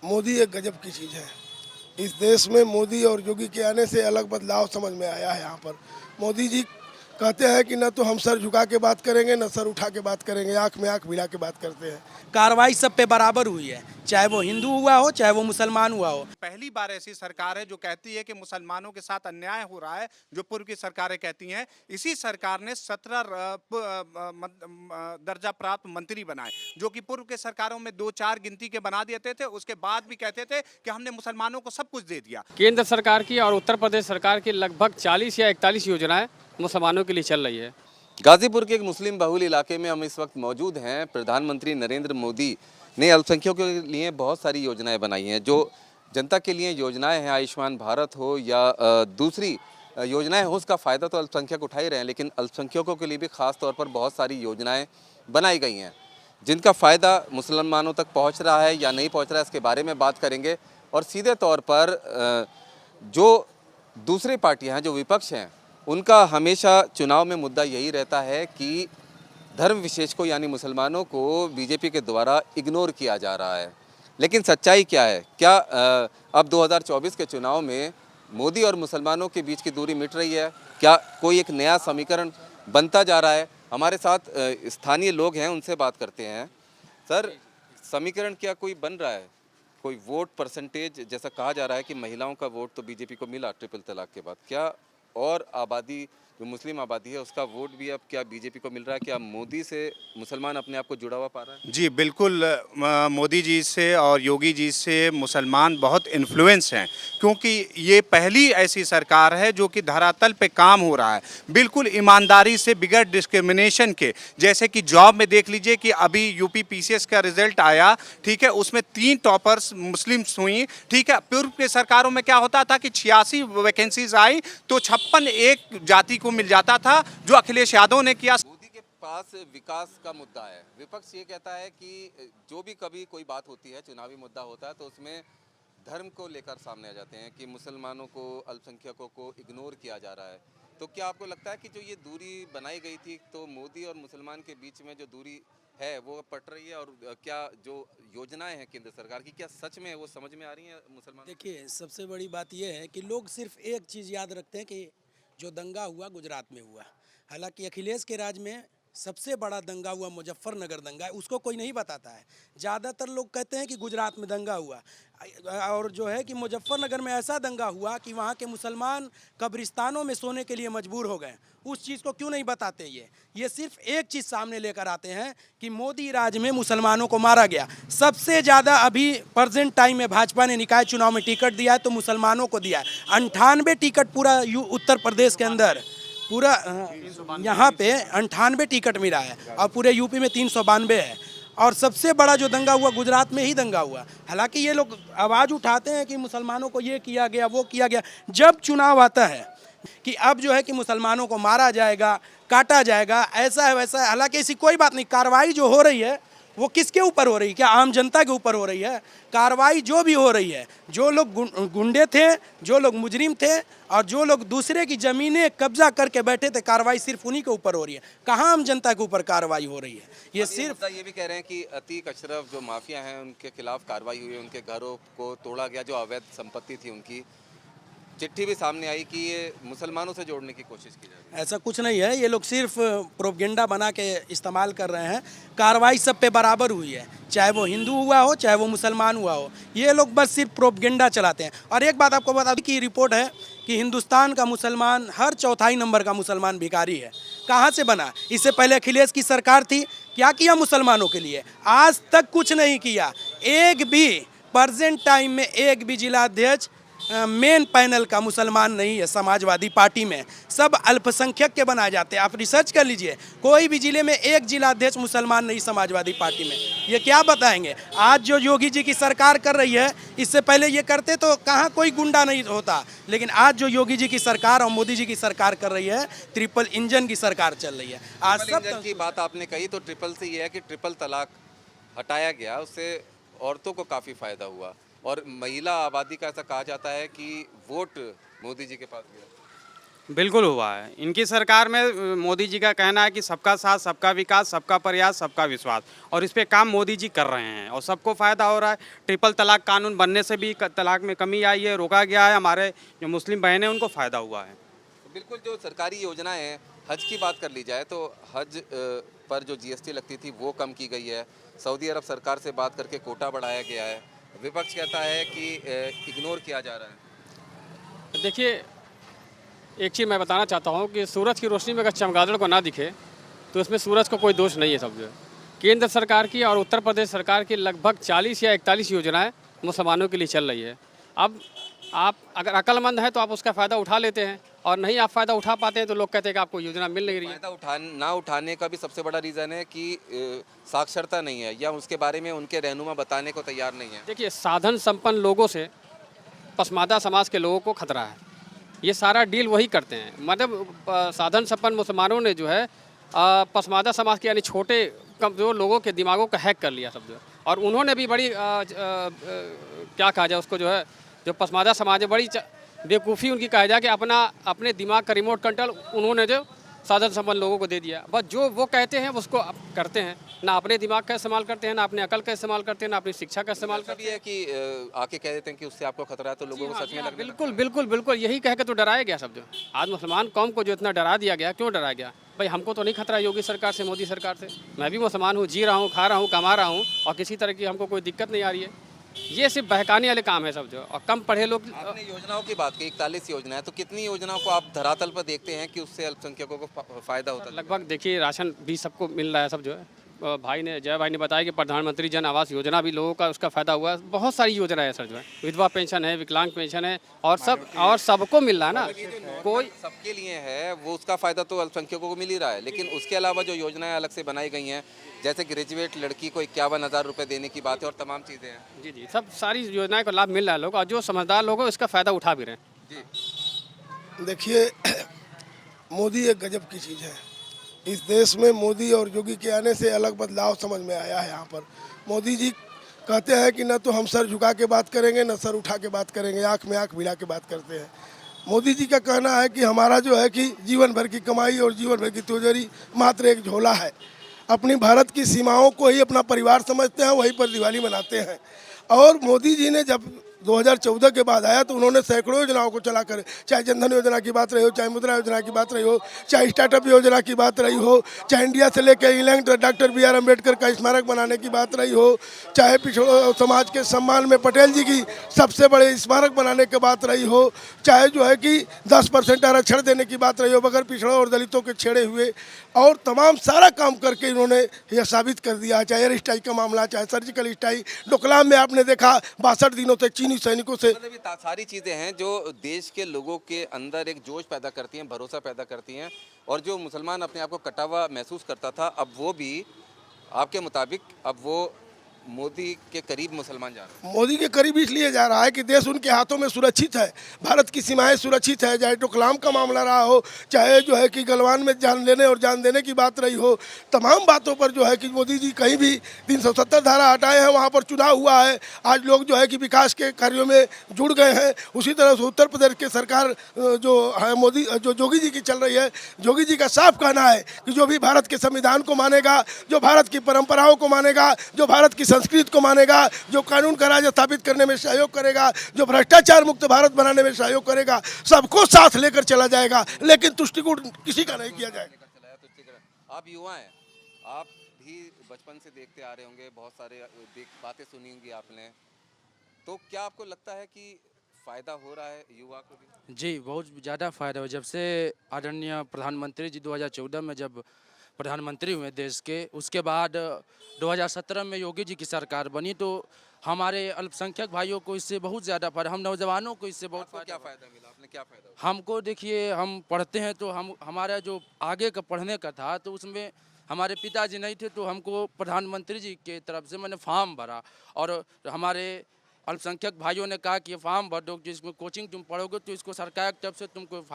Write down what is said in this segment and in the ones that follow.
मोदी एक गजब की चीज़ है। इस देश में मोदी और योगी के आने से अलग बदलाव समझ में आया है। यहाँ पर मोदी जी कहते हैं कि न तो हम सर झुका के बात करेंगे, न सर उठा के बात करेंगे, आंख में आंख मिला के बात करते हैं। कार्रवाई सब पे बराबर हुई है, चाहे वो हिंदू हुआ हो चाहे वो मुसलमान हुआ हो। पहली बार ऐसी सरकार है जो कहती है कि मुसलमानों के साथ अन्याय हो रहा है, जो पूर्व की सरकारें कहती हैं। इसी सरकार ने 17 दर्जा प्राप्त मंत्री बनाए, जो कि पूर्व के सरकारों में 2-4 गिनती के बना देते थे। उसके बाद भी कहते थे कि हमने मुसलमानों को सब कुछ दे दिया। केंद्र सरकार की और उत्तर प्रदेश सरकार की लगभग 40 या 41 योजनाएं मुसलमानों के लिए चल रही है। गाजीपुर के एक मुस्लिम बहुल इलाके में हम इस वक्त मौजूद हैं। प्रधानमंत्री नरेंद्र मोदी ने अल्पसंख्यकों के लिए बहुत सारी योजनाएं बनाई हैं। जो जनता के लिए योजनाएं हैं, आयुष्मान भारत हो या दूसरी योजनाएं हो, उसका फ़ायदा तो अल्पसंख्यक उठा ही रहे हैं, लेकिन अल्पसंख्यकों के लिए भी ख़ास तौर पर बहुत सारी योजनाएं बनाई गई हैं, जिनका फ़ायदा मुसलमानों तक पहुँच रहा है या नहीं पहुँच रहा है, इसके बारे में बात करेंगे। और सीधे तौर पर जो दूसरी पार्टियाँ हैं, जो विपक्ष हैं, उनका हमेशा चुनाव में मुद्दा यही रहता है कि धर्म विशेष को यानी मुसलमानों को बीजेपी के द्वारा इग्नोर किया जा रहा है। लेकिन सच्चाई क्या है? क्या अब 2024 के चुनाव में मोदी और मुसलमानों के बीच की दूरी मिट रही है? क्या कोई एक नया समीकरण बनता जा रहा है? हमारे साथ स्थानीय लोग हैं, उनसे बात करते हैं। सर, समीकरण क्या कोई बन रहा है? कोई वोट परसेंटेज, जैसा कहा जा रहा है कि महिलाओं का वोट तो बीजेपी को मिला ट्रिपल तलाक के बाद, क्या और आबादी जो मुस्लिम आबादी है उसका वोट भी अब क्या बीजेपी को मिल रहा है? क्या मोदी से मुसलमान अपने आप को जुड़ा हुआ पा रहा है? जी बिल्कुल, मोदी जी से और योगी जी से मुसलमान बहुत इन्फ्लुएंस हैं, क्योंकि ये पहली ऐसी सरकार है जो कि धरातल पे काम हो रहा है बिल्कुल ईमानदारी से, बिगैर डिस्क्रिमिनेशन के। जैसे कि जॉब में देख लीजिए कि अभी यूपी पीसीएस का रिजल्ट आया, ठीक है, उसमें 3 टॉपर्स मुस्लिम्स हुई, ठीक है। पूर्व के सरकारों में क्या होता था कि 86 वैकेंसीज आई तो 56 एक जाति को मिल जाता था, जो अखिलेश यादव ने किया। मोदी के पास विकास का मुद्दा है। विपक्ष ये कहता है कि जो भी कभी कोई बात होती है, चुनावी मुद्दा होता है, तो उसमें धर्म को लेकर सामने आ जाते हैं कि मुसलमानों को, अल्पसंख्यकों को इग्नोर किया जा रहा है। तो क्या आपको लगता है कि जो ये दूरी बनाई गई थी, तो मोदी और मुसलमान के बीच में जो दूरी है वो पट रही है? और क्या जो योजनाएं हैं केंद्र सरकार की, क्या सच में वो समझ में आ रही हैं मुसलमान? देखिए, सबसे बड़ी बात यह है कि लोग सिर्फ एक चीज़ याद रखते हैं कि जो दंगा हुआ गुजरात में हुआ। हालांकि अखिलेश के राज में सबसे बड़ा दंगा हुआ मुजफ्फरनगर दंगा है, उसको कोई नहीं बताता है। ज़्यादातर लोग कहते हैं कि गुजरात में दंगा हुआ, और जो है कि मुजफ्फरनगर में ऐसा दंगा हुआ कि वहाँ के मुसलमान कब्रिस्तानों में सोने के लिए मजबूर हो गए। उस चीज़ को क्यों नहीं बताते? ये सिर्फ एक चीज़ सामने लेकर आते हैं कि मोदी राज में मुसलमानों को मारा गया। सबसे ज़्यादा अभी प्रेजेंट टाइम में भाजपा ने निकाय चुनाव में टिकट दिया है तो मुसलमानों को दिया है। 98 टिकट पूरा उत्तर प्रदेश के अंदर, पूरा यहाँ पे 98 टिकट मिला है और पूरे यूपी में 392 है। और सबसे बड़ा जो दंगा हुआ गुजरात में ही दंगा हुआ। हालांकि ये लोग आवाज़ उठाते हैं कि मुसलमानों को ये किया गया, वो किया गया। जब चुनाव आता है कि अब जो है कि मुसलमानों को मारा जाएगा, काटा जाएगा, ऐसा है वैसा है, हालांकि ऐसी कोई बात नहीं। कार्रवाई जो हो रही है वो किसके ऊपर हो रही है? क्या आम जनता के ऊपर हो रही है? कार्रवाई जो भी हो रही है, जो लोग गुंडे थे, जो लोग मुजरिम थे और जो लोग दूसरे की ज़मीनें कब्जा करके बैठे थे, कार्रवाई सिर्फ उन्हीं के ऊपर हो रही है। कहाँ आम जनता के ऊपर कार्रवाई हो रही है? ये सिर्फ ये भी कह रहे हैं कि अतीक अशरफ जो माफिया हैं, उनके खिलाफ कार्रवाई हुई, उनके घरों को तोड़ा गया, जो अवैध संपत्ति थी उनकी। चिट्ठी भी सामने आई कि ये मुसलमानों से जोड़ने की कोशिश की जा रही है। ऐसा कुछ नहीं है, ये लोग सिर्फ प्रोपगेंडा बना के इस्तेमाल कर रहे हैं। कार्रवाई सब पे बराबर हुई है, चाहे वो हिंदू हुआ हो चाहे वो मुसलमान हुआ हो। ये लोग बस सिर्फ प्रोपगेंडा चलाते हैं। और एक बात आपको बता दूं कि रिपोर्ट है कि हिंदुस्तान का मुसलमान हर चौथाई नंबर का मुसलमान भिखारी है। कहाँ से बना? इससे पहले अखिलेश की सरकार थी, क्या किया मुसलमानों के लिए? आज तक कुछ नहीं किया। एक भी प्रेजेंट टाइम में एक भी जिलाध्यक्ष मेन पैनल का मुसलमान नहीं है। समाजवादी पार्टी में सब अल्पसंख्यक के बनाए जाते हैं। आप रिसर्च कर लीजिए, कोई भी जिले में एक जिलाध्यक्ष मुसलमान नहीं समाजवादी पार्टी में। ये क्या बताएंगे? आज जो योगी जी की सरकार कर रही है, इससे पहले ये करते तो कहाँ कोई गुंडा नहीं होता। लेकिन आज जो योगी जी की सरकार और मोदी जी की सरकार कर रही है, ट्रिपल इंजन की सरकार चल रही है। आज ट्रिपल इंजन की बात आपने कही, तो ट्रिपल से ये है कि ट्रिपल तलाक हटाया गया, उससे औरतों को काफ़ी फायदा हुआ। और महिला आबादी का ऐसा कहा जाता है कि वोट मोदी जी के पास गया। बिल्कुल हुआ है। इनकी सरकार में मोदी जी का कहना है कि सबका साथ, सबका विकास, सबका प्रयास, सबका विश्वास, और इस पे काम मोदी जी कर रहे हैं और सबको फ़ायदा हो रहा है। ट्रिपल तलाक कानून बनने से भी तलाक में कमी आई है, रोका गया है। हमारे जो मुस्लिम बहनें हैं उनको फ़ायदा हुआ है। बिल्कुल, जो सरकारी योजनाएं हैं, हज की बात कर ली जाए तो हज पर जो जीएसटी लगती थी वो कम की गई है। सऊदी अरब सरकार से बात करके कोटा बढ़ाया गया है। विपक्ष कहता है कि इग्नोर किया जा रहा है। देखिए, एक चीज़ मैं बताना चाहता हूँ कि सूरज की रोशनी में अगर चमगादड़ को ना दिखे तो इसमें सूरज का कोई दोष नहीं है। समझो, केंद्र सरकार की और उत्तर प्रदेश सरकार की लगभग 40 या 41 योजनाएं मुसलमानों के लिए चल रही है। अब आप अगर अक्लमंद हैं तो आप उसका फ़ायदा उठा लेते हैं, और नहीं आप फ़ायदा उठा पाते हैं तो लोग कहते हैं कि आपको योजना मिल नहीं रही है। फायदा ना उठाने का भी सबसे बड़ा रीज़न है कि साक्षरता नहीं है, या उसके बारे में उनके रहनुमा बताने को तैयार नहीं है। देखिए, साधन संपन्न लोगों से पसमादा समाज के लोगों को खतरा है। ये सारा डील वही करते हैं। मतलब साधन संपन्न मुसलमानों ने जो है पसमादा समाज के यानी छोटे कमजोर लोगों के दिमागों को हैक कर लिया सब जो है। और उन्होंने भी बड़ी क्या कहा जाए उसको, जो है जो पसमादा समाज है, बड़ी बेवकूफ़ी उनकी कहा जाए कि अपने दिमाग का रिमोट कंट्रोल उन्होंने जो साधन संपन्न लोगों को दे दिया। बस जो वो कहते हैं उसको करते हैं, ना अपने दिमाग का इस्तेमाल करते हैं, ना अपने अकल का इस्तेमाल करते हैं, ना अपनी शिक्षा का इस्तेमाल करते हैं। है कि आके कह देते हैं कि उससे आपको खतरा है, तो लोगों को सच में लगने बिल्कुल बिल्कुल बिल्कुल यही कह के तो डराया गया सब जो। आज मुसलमान कौम को जो इतना डरा दिया गया, क्यों डराया गया? भाई हमको तो नहीं खतरा योगी सरकार से, मोदी सरकार से। मैं भी मुसलमान हूँ, जी रहा हूँ, खा रहा हूँ, कमा रहा हूँ, और किसी तरह की हमको कोई दिक्कत नहीं आ रही है। ये सिर्फ बहकाने वाले काम है सब जो, और कम पढ़े लोग। आपने योजनाओं की बात की, 41 योजना है, तो कितनी योजनाओं को आप धरातल पर देखते हैं कि उससे अल्पसंख्यकों को फायदा होता है? लगभग देखिए, राशन भी सबको मिल रहा है सब जो है। जय भाई ने बताया कि प्रधानमंत्री जन आवास योजना भी लोगों का उसका फ़ायदा हुआ है। बहुत सारी योजना है सर जो है, विधवा पेंशन है, विकलांग पेंशन है, और सबको मिल रहा है ना। कोई सबके लिए है वो, उसका फायदा तो अल्पसंख्यकों को मिल ही रहा है। लेकिन उसके अलावा जो योजनाएं अलग से बनाई गई हैं, जैसे ग्रेजुएट लड़की को 51,000 रुपये देने की बात है, और तमाम चीज़ें हैं। जी जी, सब सारी योजनाएं का लाभ मिल रहा है लोग, और जो समझदार लोग हैं इसका फ़ायदा उठा भी रहे हैं। जी, देखिए, मोदी एक गजब की चीज़ है। इस देश में मोदी और योगी के आने से अलग बदलाव समझ में आया है। यहाँ पर मोदी जी कहते हैं कि न तो हम सर झुका के बात करेंगे, न सर उठा के बात करेंगे, आँख में आँख मिला के बात करते हैं। मोदी जी का कहना है कि हमारा जो है कि जीवन भर की कमाई और जीवन भर की तिजोरी मात्र एक झोला है। अपनी भारत की सीमाओं को ही अपना परिवार समझते हैं, वहीं पर दिवाली मनाते हैं। और मोदी जी ने जब 2014 के बाद आया तो उन्होंने सैकड़ों योजनाओं को चला कर, चाहे जनधन योजना की बात रही हो, चाहे मुद्रा योजना की बात रही हो, चाहे स्टार्टअप योजना की बात रही हो, चाहे इंडिया से लेकर England doctor B R Ambedkar का स्मारक बनाने की बात रही हो, चाहे पिछड़ों समाज के सम्मान में पटेल जी की सबसे बड़े स्मारक बनाने की बात रही हो, चाहे जो है कि 10% आरक्षण देने की बात रही हो बगैर पिछड़ों और दलितों के छेड़े हुए, और तमाम सारा काम करके इन्होंने यह साबित कर दिया। चाहे एयर स्ट्राइक का मामला, चाहे सर्जिकल स्ट्राइक, डोकलाम में आपने देखा 62 दिनों तक चीनी सैनिकों से। मतलब ये सारी चीज़ें हैं जो देश के लोगों के अंदर एक जोश पैदा करती हैं, भरोसा पैदा करती हैं। और जो मुसलमान अपने आप को कटा हुआ महसूस करता था, अब वो भी आपके मुताबिक अब वो मोदी के करीब मुसलमान जा रहे हैं। मोदी के करीब इसलिए जा रहा है कि देश उनके हाथों में सुरक्षित है, भारत की सीमाएं सुरक्षित है। चाहे डोकलाम का मामला रहा हो, चाहे जो है कि गलवान में जान लेने और जान देने की बात रही हो, तमाम बातों पर जो है कि मोदी जी कहीं भी 370 धारा हटाए हैं, वहाँ पर चुनाव हुआ है। आज लोग जो है कि विकास के कार्यों में जुड़ गए हैं। उसी तरह से उत्तर प्रदेश की सरकार जो है मोदी जो योगी जी की चल रही है, योगी जी का साफ कहना है कि जो भी भारत के संविधान को मानेगा, जो भारत की परंपराओं को मानेगा, जो भारत की संस्कृति को मानेगा, जो कानून का राज स्थापित करने में सहयोग करेगा, जो भ्रष्टाचार मुक्त भारत बनाने में सहयोग करेगा, सबको साथ लेकर चला जाएगा, लेकिन तुष्टिकूट किसी का नहीं किया जाएगा। आप युवा हैं, आप भी बचपन से देखते आ रहे होंगे, बहुत सारे बातें सुनी होंगी आपने, तो क्या आपको लगता है कि फ़ायदा हो रहा है युवा को भी? जी, बहुत ज़्यादा फ़ायदा हो। जब से आदरणीय प्रधानमंत्री जी 2014 में जब प्रधानमंत्री हुए देश के, उसके बाद 2017 में योगी जी की सरकार बनी, तो हमारे अल्पसंख्यक भाइयों को इससे बहुत ज़्यादा फ़ायदा, हम नौजवानों को इससे बहुत क्या फ़ायदा मिला? आपने क्या फ़ायदा? हमको देखिए, हम पढ़ते हैं तो हमारा जो आगे का पढ़ने का था, तो उसमें हमारे पिताजी नहीं थे, तो हमको प्रधानमंत्री जी के तरफ से मैंने फॉर्म भरा, और हमारे अल्पसंख्यक भाइयों ने कहा कि ये फॉर्म भर दो, जिसमें कोचिंग तुम पढ़ोगे तो इसको सरकार की तरफ से तुमको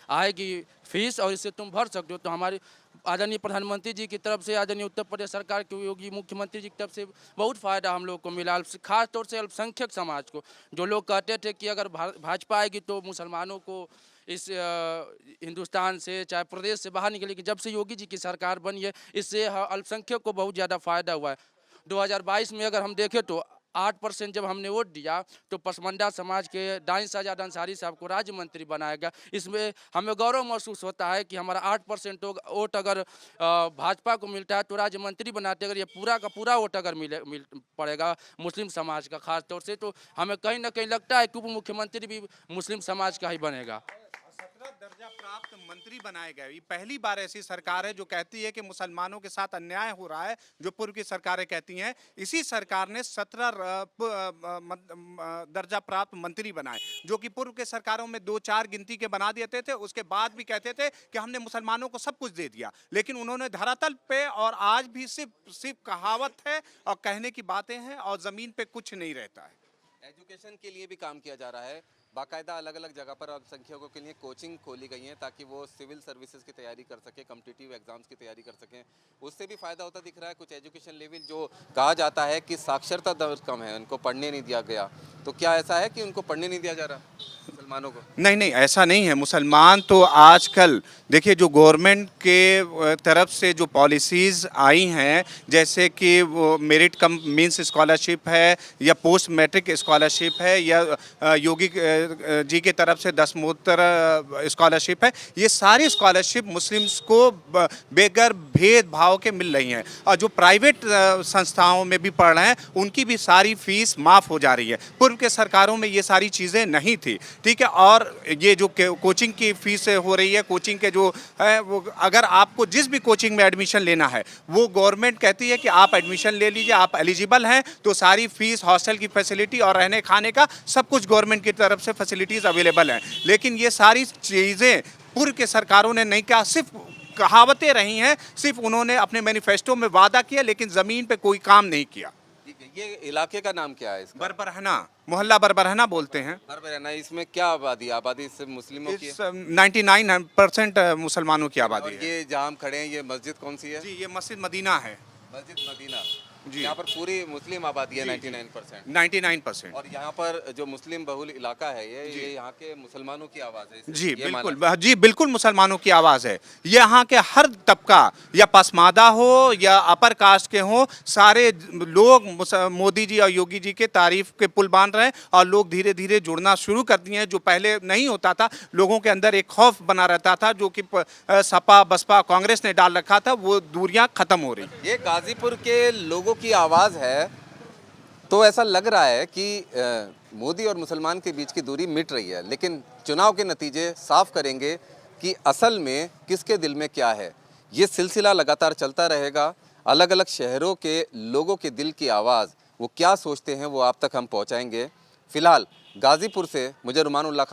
आएगी फीस, और इससे तुम भर सकते हो। तो हमारे आदरणीय प्रधानमंत्री जी की तरफ से, आदरणीय उत्तर प्रदेश सरकार के योगी मुख्यमंत्री जी की तरफ से बहुत फ़ायदा हम लोग को मिला। खास तौर से अल्पसंख्यक समाज को, जो लोग कहते थे कि अगर भाजपा आएगी तो मुसलमानों को इस हिंदुस्तान से चाहे प्रदेश से बाहर निकले कि जब से योगी जी की सरकार बनी है इससे अल्पसंख्यक को बहुत ज़्यादा फायदा हुआ है। 2022 में अगर हम देखें तो 8% जब हमने वोट दिया तो पसमानदा समाज के दानिश आजाद अंसारी साहब को राज्य मंत्री बनाया गया। इसमें हमें गौरव महसूस होता है कि हमारा 8% वोट अगर भाजपा को मिलता है तो राज्य मंत्री बनाते, अगर ये पूरा का पूरा वोट अगर मिल पड़ेगा मुस्लिम समाज का खास तौर से, तो हमें कहीं ना कहीं लगता है कि उप मुख्यमंत्री भी मुस्लिम समाज का ही बनेगा। 17 दर्जा प्राप्त मंत्री बनाए गए। ये पहली बार ऐसी सरकार है जो कहती है कि मुसलमानों के साथ अन्याय हो रहा है, जो पूर्व की सरकारें कहती हैं। इसी सरकार ने 17 दर्जा प्राप्त मंत्री बनाए, जो कि पूर्व के सरकारों में 2-4 गिनती के बना देते थे। उसके बाद भी कहते थे कि हमने मुसलमानों को सब कुछ दे दिया, लेकिन उन्होंने धरातल पे और आज भी सिर्फ कहावत है और कहने की बातें हैं और जमीन पे कुछ नहीं रहता है। एजुकेशन के लिए भी काम किया जा रहा है। बाकायदा अलग अलग जगह पर अल्पसंख्यकों के लिए कोचिंग खोली गई है ताकि वो सिविल सर्विसेज की तैयारी कर सकें, कॉम्पिटिटिव एग्जाम्स की तैयारी कर सकें। उससे भी फ़ायदा होता दिख रहा है। कुछ एजुकेशन लेवल जो कहा जाता है कि साक्षरता दर कम है, उनको पढ़ने नहीं दिया गया, तो क्या ऐसा है कि उनको पढ़ने नहीं दिया जा रहा मुसलमानों को? नहीं, ऐसा नहीं है। मुसलमान तो आजकल देखिए, जो गवर्नमेंट के तरफ से जो पॉलिसीज़ आई हैं, जैसे कि वो मेरिट कम मींस स्कॉलरशिप है या पोस्ट मैट्रिक स्कॉलरशिप है या योगी जी की तरफ से दसमोत्तर स्कॉलरशिप है, ये सारी स्कॉलरशिप मुस्लिम्स को बेगर भेदभाव के मिल रही हैं। और जो प्राइवेट संस्थाओं में भी पढ़ रहे हैं उनकी भी सारी फीस माफ़ हो जा रही है। पूर्व के सरकारों में ये सारी चीज़ें नहीं थी, ठीक है। और ये जो कोचिंग की फीस हो रही है, कोचिंग के जो है वो, अगर आपको जिस भी कोचिंग में एडमिशन लेना है वो गवर्नमेंट कहती है कि आप एडमिशन ले लीजिए, आप एलिजिबल हैं, तो सारी फीस, हॉस्टल की फैसिलिटी और रहने खाने का सब कुछ गवर्नमेंट की तरफ से फैसिलिटीज़ अवेलेबल हैं। लेकिन ये सारी चीज़ें पूर्व के सरकारों ने नहीं किया, सिर्फ कहावतें रही हैं, सिर्फ उन्होंने अपने मैनिफेस्टो में वादा किया लेकिन ज़मीन पे कोई काम नहीं किया। ये इलाके का नाम क्या है इसका? बरबरहना, मोहल्ला बरबरहना बोलते हैं। बरबरहना। इसमें क्या आबादी सिर्फ मुस्लिमों की है? 99% मुसलमानों की आबादी और है। ये जहाँ हम खड़े हैं ये मस्जिद कौन सी है? जी, ये मस्जिद मदीना है। मस्जिद मदीना जी। यहाँ पर पूरी मुस्लिम आबादी है 99%। 99%। और यहाँ पर जो मुस्लिम बहुल इलाका है ये यहाँ के मुसलमानों की आवाज़ है। जी ये माना बिल्कुल, जी बिल्कुल मुसलमानों की आवाज़ है। ये यहाँ के हर तबका, या पसमादा हो या अपर कास्ट के हो, सारे लोग मोदी जी और योगी जी के तारीफ के पुल बांध रहे हैं और लोग धीरे धीरे जुड़ना शुरू कर दिए हैं। जो पहले नहीं होता था, लोगों के अंदर एक खौफ बना रहता था जो कि सपा बसपा कांग्रेस ने डाल रखा था, वो दूरियां खत्म हो रही। ये गाजीपुर के लोगों की आवाज़ है, तो ऐसा लग रहा है कि मोदी और मुसलमान के बीच की दूरी मिट रही है। लेकिन चुनाव के नतीजे साफ करेंगे कि असल में किसके दिल में क्या है। ये सिलसिला लगातार चलता रहेगा। अलग अलग शहरों के लोगों के दिल की आवाज़, वो क्या सोचते हैं, वो आप तक हम पहुंचाएंगे। फिलहाल गाजीपुर से मुझे रुमानुल्लाह खान